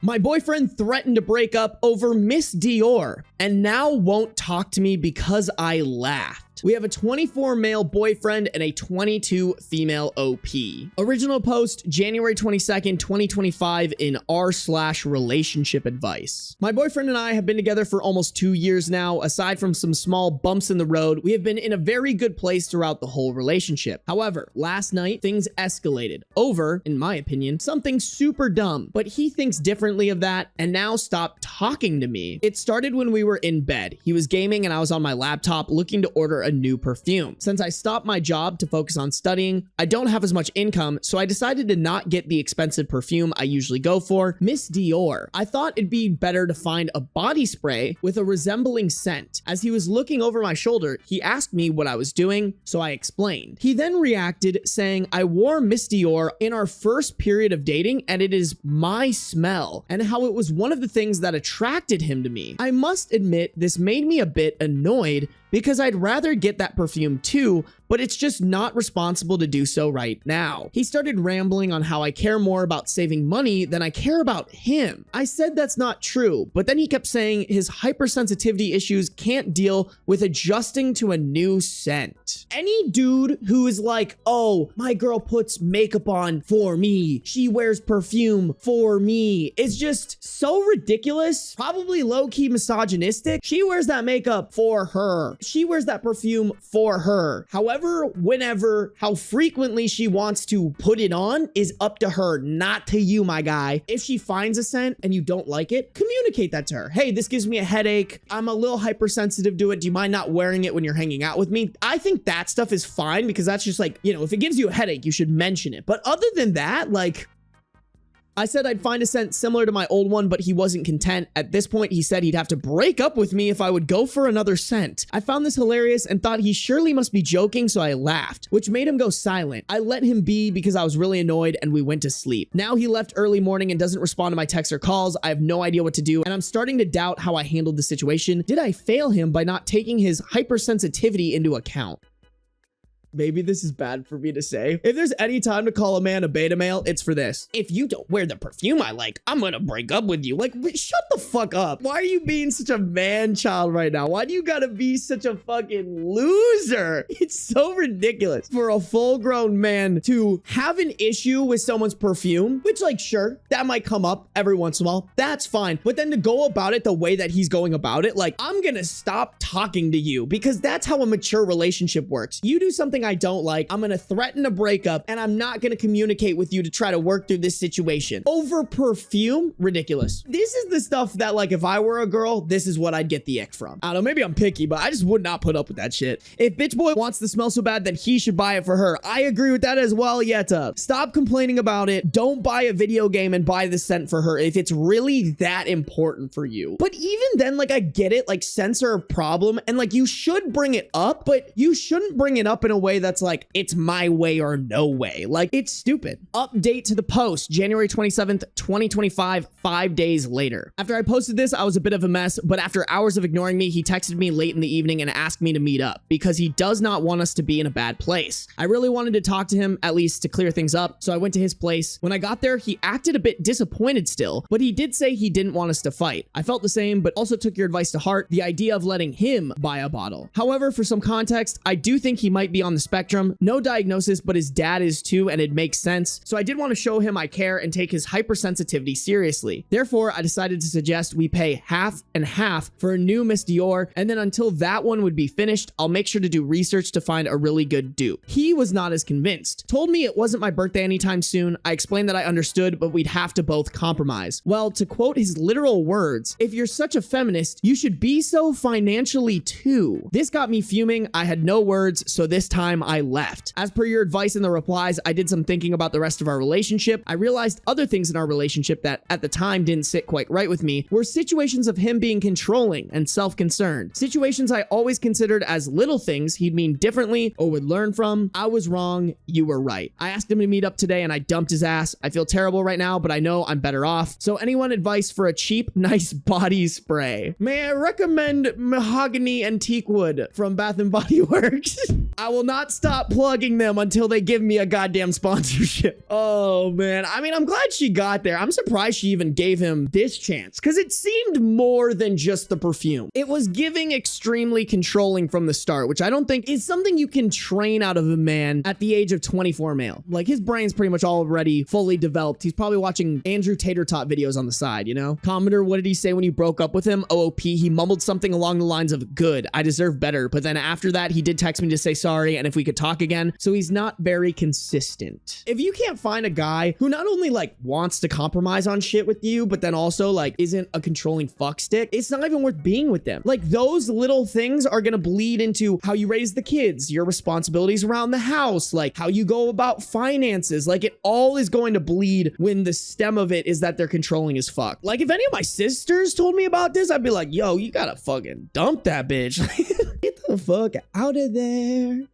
My boyfriend threatened to break up over Miss Dior and now won't talk to me because I laughed. We have a 24 male boyfriend and a 22 female OP. Original post January 22nd, 2025 in r/relationship advice. My boyfriend and I have been together for almost 2 years now. Aside from some small bumps in the road, we have been in a very good place throughout the whole relationship. However, last night things escalated over, in my opinion, something super dumb, but he thinks differently of that and now stopped talking to me. It started when we were in bed. He was gaming and I was on my laptop looking to order a new perfume. Since I stopped my job to focus on studying, I don't have as much income, so I decided to not get the expensive perfume I usually go for, Miss Dior. I thought it'd be better to find a body spray with a resembling scent. As he was looking over my shoulder, he asked me what I was doing, so I explained. He then reacted saying I wore Miss Dior in our first period of dating and it is my smell, and how it was one of the things that attracted him to me. I must admit this made me a bit annoyed because I'd rather get that perfume too, but it's just not responsible to do so right now. He started rambling on how I care more about saving money than I care about him. I said that's not true, but then he kept saying his hypersensitivity issues can't deal with adjusting to a new scent. Any dude who is like, oh, my girl puts makeup on for me, she wears perfume for me, is just so ridiculous, probably low-key misogynistic. She wears that makeup for her. She wears that perfume for her. However, whenever, how frequently she wants to put it on is up to her, not to you, my guy. If she finds a scent and you don't like it, communicate that to her. Hey, this gives me a headache. I'm a little hypersensitive to it. Do you mind not wearing it when you're hanging out with me? I think that stuff is fine because that's just like, you know, if it gives you a headache, you should mention it. But other than that, like, I said I'd find a scent similar to my old one, but he wasn't content. At this point, he said he'd have to break up with me if I would go for another scent. I found this hilarious and thought he surely must be joking, so I laughed, which made him go silent. I let him be because I was really annoyed and we went to sleep. Now he left early morning and doesn't respond to my texts or calls. I have no idea what to do, and I'm starting to doubt how I handled the situation. Did I fail him by not taking his hypersensitivity into account? Maybe this is bad for me to say. If there's any time to call a man a beta male, it's for this. If you don't wear the perfume I like, I'm gonna break up with you. Like, shut the fuck up. Why are you being such a man child right now? Why do you gotta be such a fucking loser? It's so ridiculous for a full-grown man to have an issue with someone's perfume, which, like, sure, that might come up every once in a while. That's fine. But then to go about it the way that he's going about it, like, I'm gonna stop talking to you because that's how a mature relationship works. You do something I don't like, I'm gonna threaten a breakup, and I'm not gonna communicate with you to try to work through this situation. Over perfume? Ridiculous. This is the stuff that, like, if I were a girl, this is what I'd get the ick from. I don't know, maybe I'm picky, but I just would not put up with that shit. If bitch boy wants the smell so bad, then he should buy it for her. I agree with that as well, Yetta. Stop complaining about it. Don't buy a video game and buy the scent for her if it's really that important for you. But even then, like, I get it, like, scents are a problem, and, like, you should bring it up, but you shouldn't bring it up in a way that's like, it's my way or no way. Like, it's stupid. Update to the post, January 27th, 2025, 5 days later. After I posted this, I was a bit of a mess, but after hours of ignoring me, he texted me late in the evening and asked me to meet up because he does not want us to be in a bad place. I really wanted to talk to him, at least to clear things up, so I went to his place. When I got there, he acted a bit disappointed still, but he did say he didn't want us to fight. I felt the same, but also took your advice to heart, the idea of letting him buy a bottle. However, for some context, I do think he might be on the spectrum. No diagnosis, but his dad is too, and it makes sense. So I did want to show him I care and take his hypersensitivity seriously. Therefore, I decided to suggest we pay half and half for a new Miss Dior, and then until that one would be finished, I'll make sure to do research to find a really good dupe. He was not as convinced. Told me it wasn't my birthday anytime soon. I explained that I understood, but we'd have to both compromise. Well, to quote his literal words, if you're such a feminist, you should be so financially too. This got me fuming. I had no words, so this time I left. As per your advice in the replies, I did some thinking about the rest of our relationship. I realized other things in our relationship that at the time didn't sit quite right with me were situations of him being controlling and self-concerned. Situations I always considered as little things he'd mean differently or would learn from. I was wrong. You were right. I asked him to meet up today and I dumped his ass. I feel terrible right now, but I know I'm better off. So anyone advice for a cheap, nice body spray? May I recommend mahogany antique wood from Bath & Body Works? I will not not stop plugging them until they give me a goddamn sponsorship. Oh, man. I mean, I'm glad she got there. I'm surprised she even gave him this chance because it seemed more than just the perfume. It was giving extremely controlling from the start, which I don't think is something you can train out of a man at the age of 24 male. Like, his brain's pretty much already fully developed. He's probably watching Andrew Tater Tot videos on the side, you know? Commenter, what did he say when you broke up with him? OOP, he mumbled something along the lines of, good, I deserve better. But then after that, he did text me to say sorry and if we could talk again. So he's not very consistent. If you can't find a guy who not only like wants to compromise on shit with you, but then also like isn't a controlling fuckstick, it's not even worth being with them. Like, those little things are gonna bleed into how you raise the kids, your responsibilities around the house, like how you go about finances. Like, it all is going to bleed when the stem of it is that they're controlling as fuck. Like, if any of my sisters told me about this, I'd be like, yo, you gotta fucking dump that bitch. Get the fuck out of there.